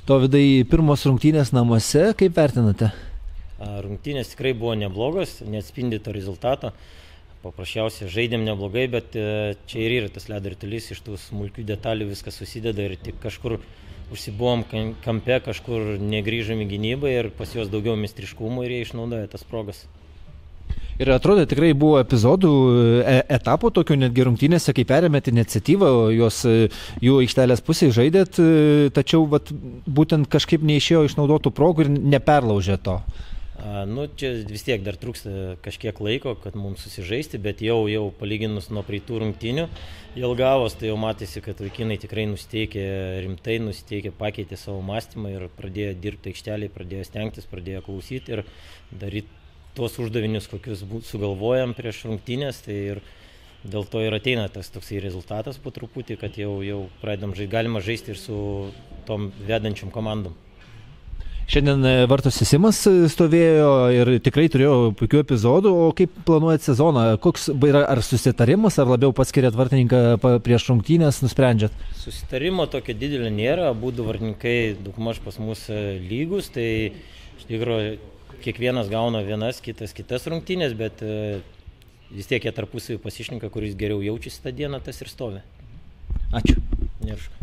Dovydai, pirmos rungtynės namuose, kaip vertinate? Rungtynės tikrai buvo neblogos, neatspindi to rezultato. Paprasčiausiai žaidėm neblogai, bet čia ir yra tas ledo ritulys, iš tų smulkių detalių viskas susideda ir tik kažkur užsibuvom kampe, kažkur negrįžom į gynybą ir pas juos daugiau meistriškumo ir jie išnaudoja tas progas. Ir atrodo, tikrai buvo epizodų, etapų tokių netgi rungtynėse, kai perėmėte iniciatyvą, jų aikštelės pusėje žaidėt, tačiau būtent kažkaip neišėjo išnaudotų progų ir neperlaužė to. Čia vis tiek dar trūksta kažkiek laiko, kad mums susižaisti, bet jau palyginus nuo praeitų rungtynių Jelgavos, tai jau matėsi, kad vaikinai tikrai nusiteikė rimtai, pakeitė savo mąstymą ir pradėjo dirbti aikštelėje, pradėjo stengtis, pradėjo klausyti ir daryti tuos uždavinius, kokius sugalvojam prieš rungtynės, tai ir dėl to ir ateina tas toksai rezultatas po truputį, kad jau pradedam galima žaisti ir su tom vedančiom komandom. Šiandien vartuose Simas stovėjo ir tikrai turėjo puikių epizodų, o kaip planuojat sezoną? Koks yra, ar susitarimas, ar labiau paskiriat vartininką prieš rungtynės, nusprendžiat? Susitarimo tokio didelio nėra, abudu vartininkai daugmaž pas mus lygus, tai iš tikrųjų kiekvienas gauna kitas rungtynės, bet vis tiek jie tarpusavį pasišneka, kuris geriau jaučiasi tą dieną, tas ir stovi. Ačiū. Nėra.